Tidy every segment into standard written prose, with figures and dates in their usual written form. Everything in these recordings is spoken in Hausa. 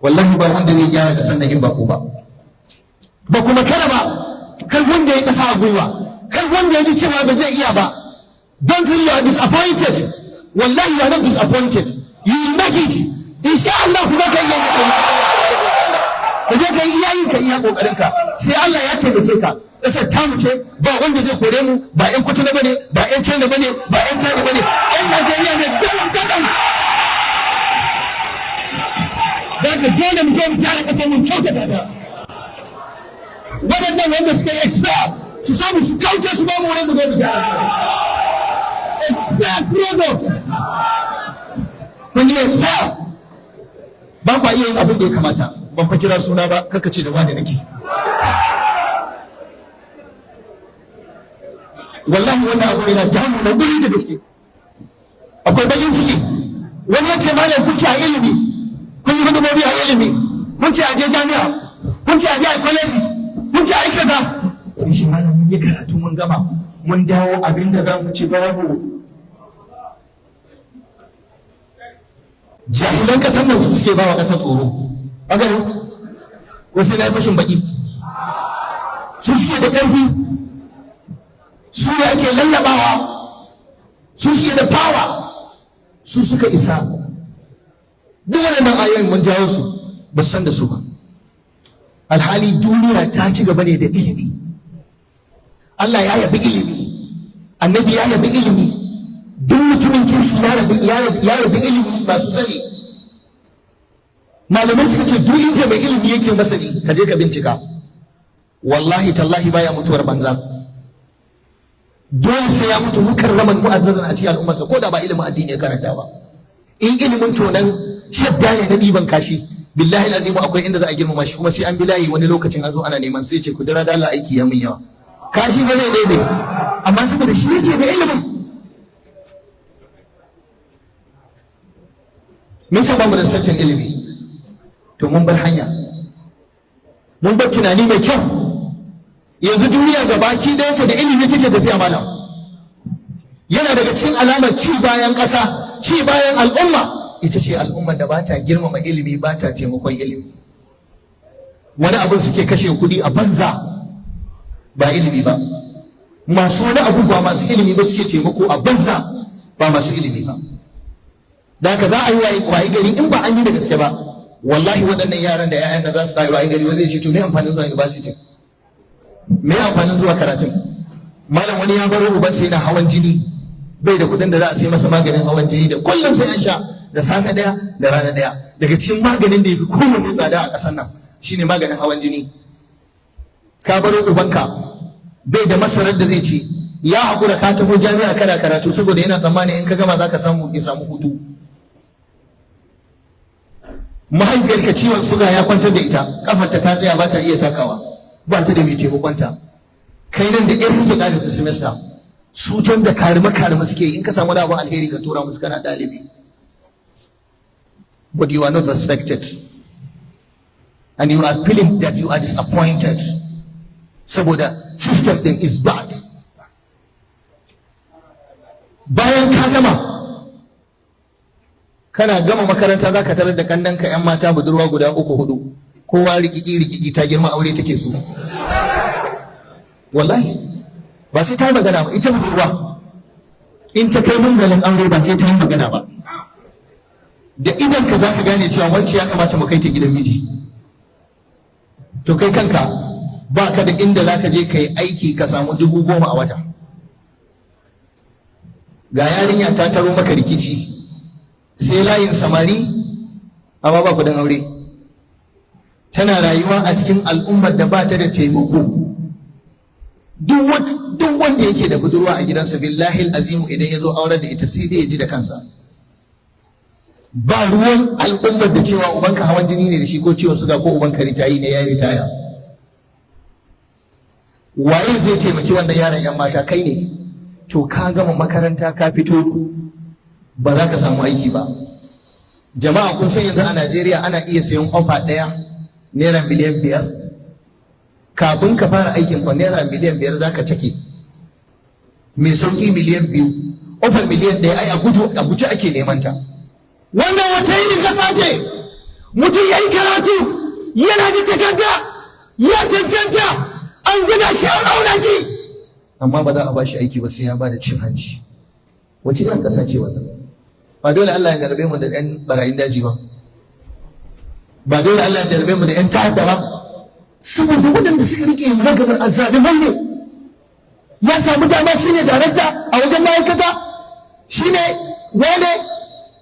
wallahi ba wanda zai gyara kasan nan in ba ku ba kuma kada ba, kar wanda ya kasa a gwiwa, kar wanda ya ji cewa ba zai iya ba. Don't feel you are disappointed. Wallahi you are not disappointed. You will make it. Insha Allah ku ga kai yayin ka je kai iyayin ka iya kokarin ka, sai Allah ya taimake ka. Kasar ta mu ce ba wanda zai kore mu, ba ƴan Kwatano bane, ba ƴan China bane, ba ƴan China bane, ƴan Najeriya ne dalan dalan. Daga dole mu je mu tare kasar mu kyautata ta. Waɗannan wanda suka yi expire su samu su kauce su ba mu wani da zai mu tare. Expire products. When you expire, ba kwa iya yin abin da ya kamata. Ban fa kira suna ba, kaka ce da wani nake. Wallahi wannan abu yana damu na guri da gaske. Akwai bakin ciki. Wani ya ce malam kun ci a ilimi, kun yi hudumobi a ilimi, kun ci a je jami'a, kun ci a je a kwaleji, kun ci a yi kaza. Shi malam mun yi karatu mun gama, mun dawo abin da za mu ci babu. Jahilan kasan nan su suke ba wa ƙasar tsoro. A gani wasu na fashin baki, su suke da ƙarfi, su ne ake lallabawa, su suke da power, su suka isa. Duk waɗannan ayoyin mun jawo su ba san da su ba. Alhali duniya ta ci gaba ne da ilimi. Allah ya yabi ilimi, annabi ya yabi ilimi, duk mutumin kirki ya yabi ilimi masu sani. Malamai suka ce duk inda mai ilimi yake masani ka je ka bincika, wallahi tallahi baya mutuwar banza. Dole sai ya mutu mukarraman mu'azzazan a cikin al'ummarsa, ko da ba ilimin addini ya karanta ba. In ilimin tonan shadda ne na ɗiban kashi, billahi lazimu akwai inda za a girmama shi, kuma sai an bi layi wani lokacin an zo ana neman, sai ce ku dira da Allah aiki ya mun yawa. Kashi ba zai daidai, amma saboda shi yake da ilimin. Me yasa ba mu da sakin ilimi? To mun bar hanya, mun bar tunani mai kyau. Yanzu duniya gabaki ɗayanta da ilimi take tafiya malam. Yana daga cikin alamar ci bayan ƙasa, ci bayan al'umma, ita ce al'ummar da ba ta girmama ilimi, ba ta taimakon ilimi. Wani abin suke kashe kuɗi a banza, ba ilimi ba. Masu wani abu ba masu ilimi ba suke taimako a banza, ba masu ilimi ba. Da haka za a yi wayi gari in ba an yi da gaske ba, wallahi waɗannan yaran da 'ya'yan da za su wayi gari wanda ya ce to me amfanin zuwa university, me amfanin zuwa karatun. Malam wani ya baro uban sai na hawan jini, bai da kuɗin da za a sai masa maganin hawan jini, da kullum sai an sha, da safe ɗaya da rana ɗaya. Daga cikin maganin da ya fi kowanne tsada a ƙasar nan shine maganin hawan jini. Ka baro ubanka bai da masarar da zai ci, ya haƙura ka taho jami'a kana karatu saboda yana tsammani in ka gama za ka samu hutu. Mahaifiyarka ciwon suga ya kwantar da ita, kafarta ta tsaya ba ta iya takawa, ba ta da mai taimakonta. Kai nan da ƴar suke ƙarin su semester, su can da karima suke, in ka samu da abin alheri ka tura musu kana ɗalibi. But you are not respected, and you are feeling that you are disappointed. Saboda system din is bad. Bayan ka gama, kana gama makaranta za ka tarar da kannanka 'yan mata budurwa guda 3-4, kowa rikiki ta girma aure take so. Wallahi ba sai ta yi magana ba, ita budurwa in ta kai munzalin aure ba sai ta yi magana ba. Da idan ka za ka gane cewa wacce ya kamata mu kai ta gidan miji. To kai kanka ba ka da inda za ka je ka yi aiki ka samu 10,000 a wata. Ga yarinya ta taro maka rikici, sai layin samari amma ba kudin aure. Tana rayuwa a cikin al'ummar da ba ta da taimako. Duk wanda yake da budurwa a gidansa billahi azimu idan ya zo aurar da ita sai dai ya ji da kansa. Ba ruwan al'ummar da cewa ubanka hawan jini ne da shi, ko ciwon suga, ko ubanka ritayi ne ya yi ritaya. Waye zai taimaki wannan yaran 'yan mata? Kai ne. To ka gama makaranta ka fito ba za ka samu aiki ba. Jama'a kun san yanzu a Najeriya ana iya sayan ofa ɗaya naira miliyan 5. Kafin ka fara aikin fa naira miliyan 5 za ka cake. Mai sauki miliyan 2. Ofar miliyan 1 ai a guje ake neman ta. Wannan wace irin kasa ce? mutum ya yi karatu yana da takarda ya cancanta an gina shi an auna shi, amma ba za a ba shi aiki ba sai ya ba da cin hanci. Wace irin ƙasa ce wannan? Ba dole Allah ya garbe mu da ɗan barayin daji ba, ba dole Allah ya garbe mu da ƴan ta'adda ba, saboda waɗanda suka rike ragamar azzaluman ne. Ya samu dama shi ne darakta a wajen ma'aikata, shi ne wane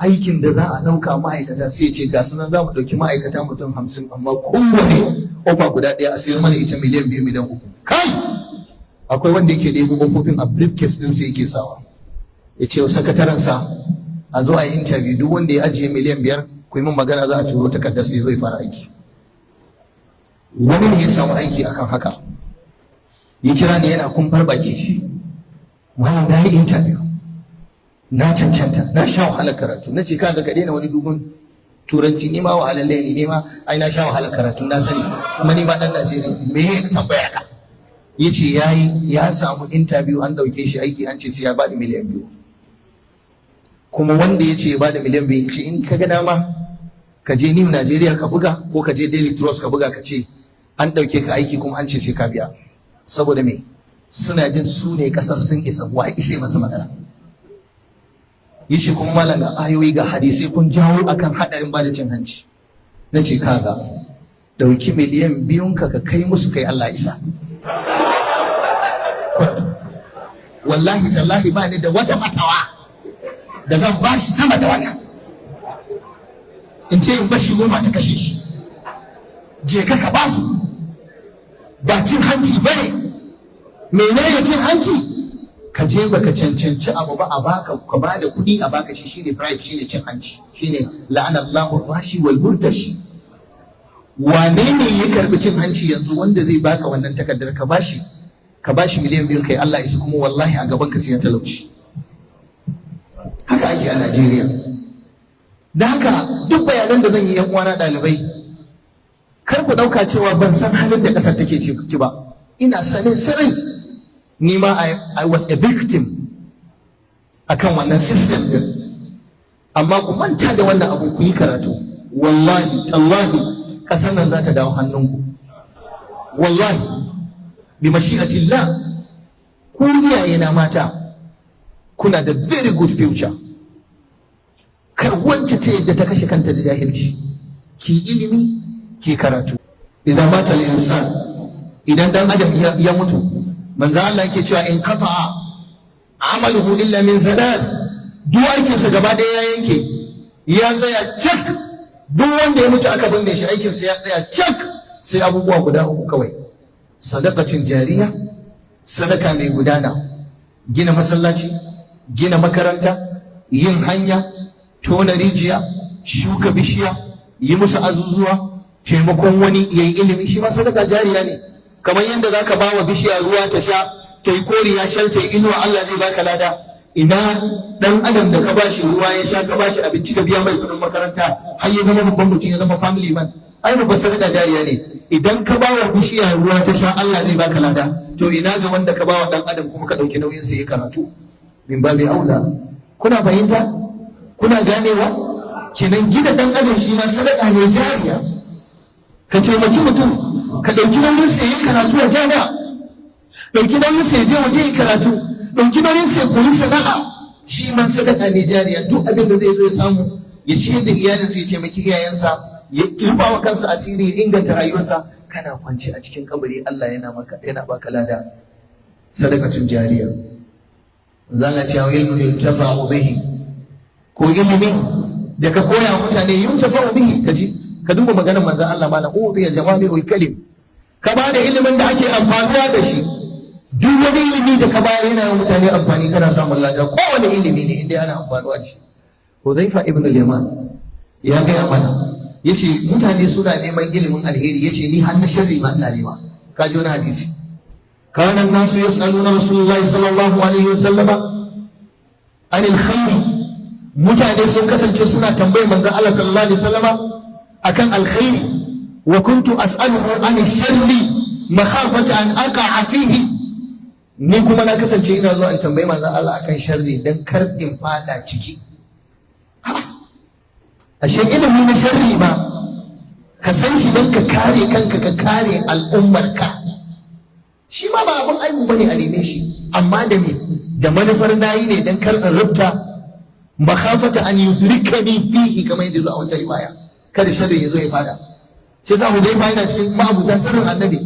aikin da za a ɗauka ma'aikata sai ce ga sunan za mu ɗauki ma'aikata mutum 50, amma kowane ofa guda ɗaya a sayar mana ita miliyan 2 miliyan 3. Kai akwai wanda yake ɗebo kofofin a briefcase ɗin sai yake sawa, ya ce sakatarensa a zo a yi interview, duk wanda ya ajiye miliyan 5 ku yi min magana za a turo takardar sai zai fara aiki. Wani ne ya samu aiki akan haka, ya kira ni yana kumfar baki, malam na yi interview na cancanta na sha wahalar karatu. Na ce kaga ka daina wani dogon turanci, ni ma wahalalle ni ma ai na sha wahalar karatu na sani, kuma ni ma dan Najeriya, me ya tambaya ka? Yace ya samu interview an dauke shi aiki an ce sai ya bada miliyan 2, kuma wanda yace ya bada miliyan 2 yace in ka ga dama ka je New Najeriya ka buga ko ka je Daily Trust ka buga ka ce an dauke ka aiki kuma an ce sai ka biya. Saboda me? Suna jin su ne kasar sun isa, wa ishe masa magana. Yace kuma malam ga ayoyi ga hadisi kun jawo akan hadarin bada cin hanci. Nace kaga dauki miliyan 2 ka kai musu, kai Allah isa. Wallahi tallahi ba ni da wata fatawa da zan ba shi sama da wannan, in ce in bashi goma ta kashe shi. Je ka ba su, ba cin hanci bane. Menene cin hanci? Ka je baka cancanci abu ba a baka, ka ba da kuɗi a baka shi, shine bribe, shine cin hanci, shine la'anallahu rashi wal murtashi. Wane ne ya karbi cin hanci yanzu wanda zai baka wannan takardar ka bashi miliyan 2 kai Allah isa, kuma wallahi a gaban ka sai ya talauci. Haka ake a Najeriya. Da haka duk bayanan da zan yi yan uwana ɗalibai, kar ku ɗauka cewa ban san halin da ƙasar take ciki ba. Ina sanin sirri. Ni ma I was a victim akan wannan system din. Amma ku manta da wannan abu, ku yi karatu. Wallahi tallahi ƙasar nan za ta dawo hannunku. Wallahi bi mashi'atillah. Ku iyaye na mata kuna da very good future. Kar wacce ta yadda ta kashe kanta da jahilci. Ki ilimi, ki karatu. Idan mata al-insan, idan dan adam ya mutu, manzo Allah yake cewa in qata'a amaluhu illa min thalath, duk aikinsa gaba ɗaya ya yanke, ya tsaya cak. Duk wanda ya mutu aka binne shi aikinsa ya tsaya cak, sai abubuwa guda 3 kawai: sadaqatin jariya, sadaka mai gudana, gina masallaci, gina makaranta, yin hanya, tona rijiya, shuka bishiya, yi musu azuzuwa, taimakon wani yayi ilimi, shi ma sadaka jariya ne. Kamar yadda zaka ba wa bishiya ruwa ta sha, ta yi koriya shar, ta yi inuwa, Allah zai baka lada. Ina dan adam da ka bashi ruwa ya sha, ka bashi abinci, ka biya mai kudin makaranta, har ya zama babban mutum, ya zama family man, ai babbar sadaka jariya ne. Idan ka ba wa bishiya ruwa ta sha, Allah zai baka lada. To ina ga wanda ka ba wa dan adam kuma ka dauki nauyin sa ya karatu? Min babi aula. Kuna fahimta? Kuna ganewa? Kenan gida dan adam shi ma sadaka ne jariya. Ka taimaki mutum, ka dauki nauyin sa ya karatu a jami'a, dauki nauyin sa ya je waje ya karatu, dauki nauyin sa ya koyi sana'a, shi ma sadaka ne jariya. Duk abin da zai zo ya samu, ya ciyar da iyalinsa, ya taimaki iyayensa, ya kirfa wa kansa asiri, ya inganta rayuwarsa. Kana kwance a cikin kabari, Allah yana baka lada. Sadakatun jariya. Zalla cewa ilmu yuntafa'u bihi, ko ilimi da ka koya wa mutane yuntafa'u bihi. Ka duba maganar manzon Allah malam, udiya jawami'ul kalim. Ka ba da ilimin da ake amfanuwa da shi. Duk wani ilimi da ka bayar yana wa mutane amfani, kana samun lada. Kowane ilimi ne inda ana amfanuwa da shi. Hudhaifa ibn al-Yaman ya gaya mana, yace mutane suna neman ilimin alheri, yace ni har na sharri ma ina nema. Ka ji wani hadisi. Kana nasu yas'aluna Rasulullahi sallallahu alaihi wasallam anil khair. Mutane sun kasance suna tambayar manzon Allah sallallahu alaihi wasallam akan alkhairi, wa kuntu as'aluhu anil sharri makhafata an aqa'a fihi. Ni kuma na kasance ina zuwa in tambayi manzon Allah akan sharri dan kar in fada ciki. Ashe ilimi na sharri ba ka san shi don ka kare kanka, ka kare al'ummarka. Shi ma ba abin aibu bane a neme shi, amma da me, da manufar nayi ne don kar in rubta makhafata an yudrikani fihi, kamar yadda zuwa wata riwaya, kada sharri ya zo ya fada. Sai sa Hudayfa yana cikin ma'abuta sirrin annabi,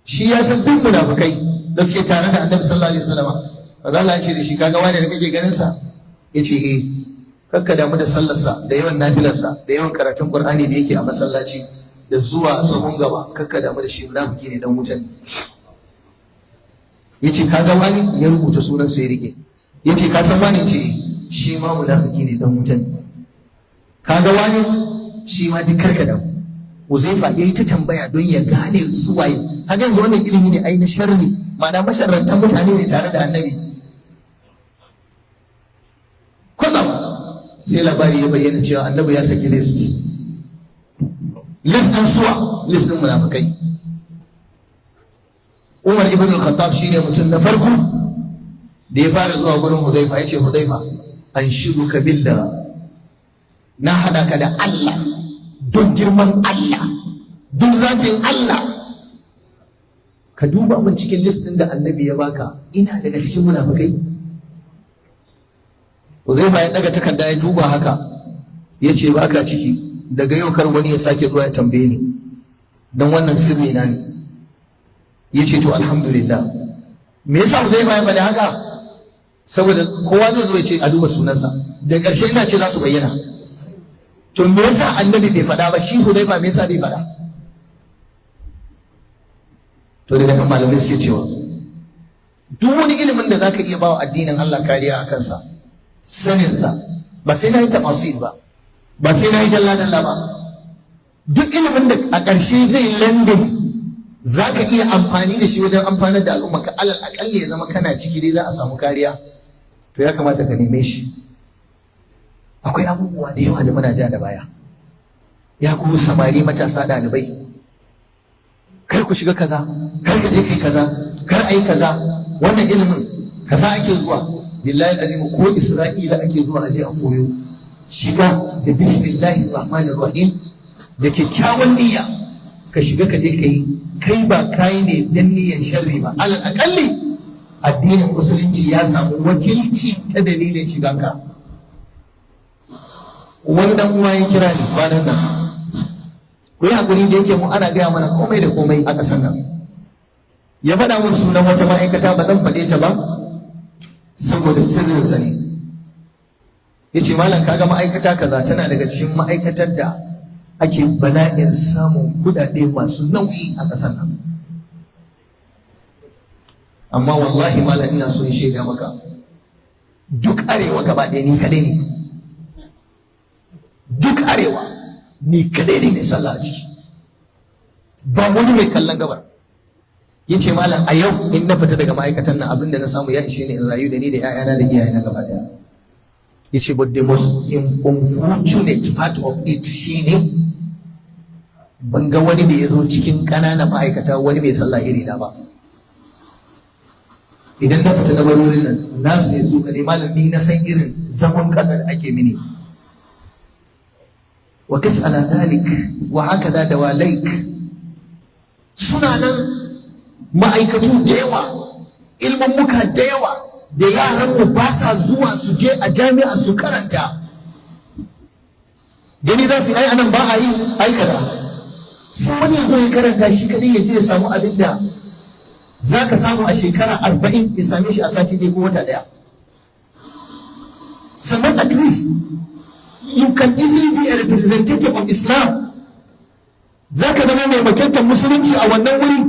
shi ya san duk munafukai da suke tare da annabi sallallahu alaihi wasallam. Allah ya ce da shi, kaga wani da kake ganin sa, yace eh, kakka damu da sallarsa, da yawan nafilarsa, da yawan karatun Qur'ani da yake a masallaci, da zuwa sahun gaba, kakka damu da shi, munafiki ne dan wutan. Yace kaga wani, ya rubuta sunan sa ya rike. Yace ka san wani, ce shi ma munafiki ne dan wutan. Kaga wani, shi ma duk karka damu. Uzaifa yayi ta tambaya don ya gane su waye. Haka yanzu wannan ilimi ne ai na sharri, ma'ana masharrantan mutane ne tare da annabi. Kullum sai labari ya bayyana cewa annabi ya saki list din suwa, list din munafikai. Umar ibn al-Khattab shine mutum na farko da ya fara zuwa gurin Hudayfa, yace Hudayfa, an shiruka billah, na hada ka da Allah, don girman Allah, don zatin Allah, ka duba mun cikin list din da annabi ya baka, ina daga cikin munafikai. Huzaifa ya daga takarda ya duba haka, ya ce baka ciki, daga yau kar wani ya sake zuwa ya tambaye ni, don wannan sirri na ne. Ya ce to alhamdulillah. Me yasa Huzaifa ya faɗi haka? Saboda kowa zai zo ya ce a duba sunansa, da ƙarshe ina ce za su bayyana. To me yasa annabi bai faɗa ba, shi Huzaifa me yasa bai faɗa? To daga kan malamai suke cewa duk wani ilimin da zaka iya bawa addinin Allah kariya a kansa, saninsa, ba sai na yi tafasil ba, ba sai na yi dalla-dalla ba. Duk ilimin da a ƙarshe zai landin za ka iya amfani da shi wajen amfanar da al'umma, ka alal aƙalli ya zama kana ciki dai za a samu kariya, to ya kamata ka neme shi. Akwai abubuwa da yawa da muna ja da baya. Ya kuma samari, matasa, ɗalibai, kar ku shiga kaza, kar ka je kai kaza, kar a yi kaza, wannan ilimin kaza ake zuwa. Billahi alimu, ko Isra'ila ake zuwa aje a koyo, shiga da bismillahir rahmanir rahim, da kyakkyawan niyya ka shiga ka je ka yi. Kai ba kai ne dan niyyar sharri ba, alal akalli addinin musulunci ya samu wakilci ta dalilin shiganka. Wani dan uwa ya kira ni kwanan nan, ku yi hakuri da yake mu ana gaya mana komai da komai a ƙasar nan. Ya faɗa mun sunan wata ma'aikata, ba zan faɗe ta ba saboda sirrinsa ne. Ya ce malam kaga ma'aikata kaza tana daga cikin ma'aikatar da ake bala'in samun kuɗaɗe masu nauyi a ƙasar nan. Amma wallahi malam ina so in shaida maka, duk arewa gaba ɗaya ni kaɗai ne. Duk arewa ni kaɗai ne mai sallah a ciki, ba wani mai kallon gabar. Ya ce malam a yau in na fita daga ma'aikatan nan, abinda na samu ya ishe ni in rayu da ni da 'ya'yana da iyayena gaba ɗaya. Ya ce but the most unfortunate part of it shine ban ga wani da ya zo cikin ƙananan ma'aikata wani mai sallah iri na ba. Idan na fita na barorin nan, nasu ne su kaɗai, malam ni na san irin zaman ƙasa da ake mini. Wa kas ala zalik wa hakada da walaik, suna nan ma'aikatu da yawa, ilmummuka da yawa, da yaranmu ba sa zuwa su je a jami'a su karanta. Gani za su yi ai anan ba a yi aikata, sai wani yanzu ya karanta shi kadai ya je ya samu abin da za ka samu a shekara 40 ya same shi a sati ɗaya ko wata ɗaya. Sannan at least you can easily be a representative of Islam. Za ka zama mai wakiltar musulunci a wannan wuri,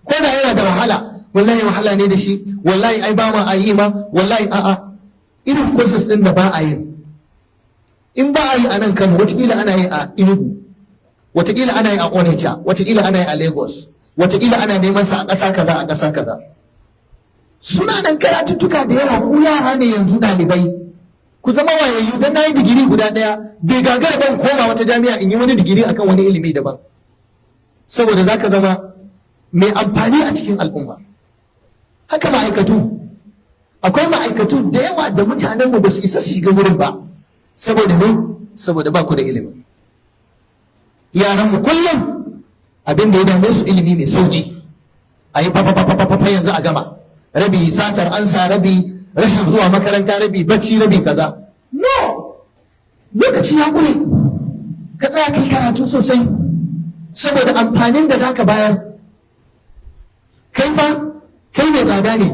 ko da yana da wahala. Wallahi wahala ne da shi, wallahi ai ba ma a yi ma, wallahi a'a, irin courses din da ba a yi, in ba a yi a nan Kano, wataƙila ana yi a Enugu, wataƙila ana yi a Onitsha, wataƙila ana yi a Lagos, wataƙila ana neman sa a ƙasa kaza a ƙasa kaza. Suna nan karatuttuka da yawa, ku yara ne yanzu ɗalibai, ku zama wayayyu. Dan na yi digiri guda ɗaya bai gagara ban koma wata jami'a in yi wani digiri akan wani ilimi daban, saboda za ka zama mai amfani a cikin al'umma. Haka ma'aikatu, akwai ma'aikatu da yawa da mutanenmu ba su isa su shiga wurin ba, saboda ne, saboda ba ku da ilimi. yaran mu kullum abin da ya dame su ilimi mai sauki, a yi fafafafafafa yanzu a gama, rabi satar ansa, rabi rashin zuwa makaranta, rabi bacci, rabi kaza. No, lokaci ya ƙure, ka tsaya kai karatu sosai saboda amfanin da za ka bayar. Kai fa kai mai tsada ne,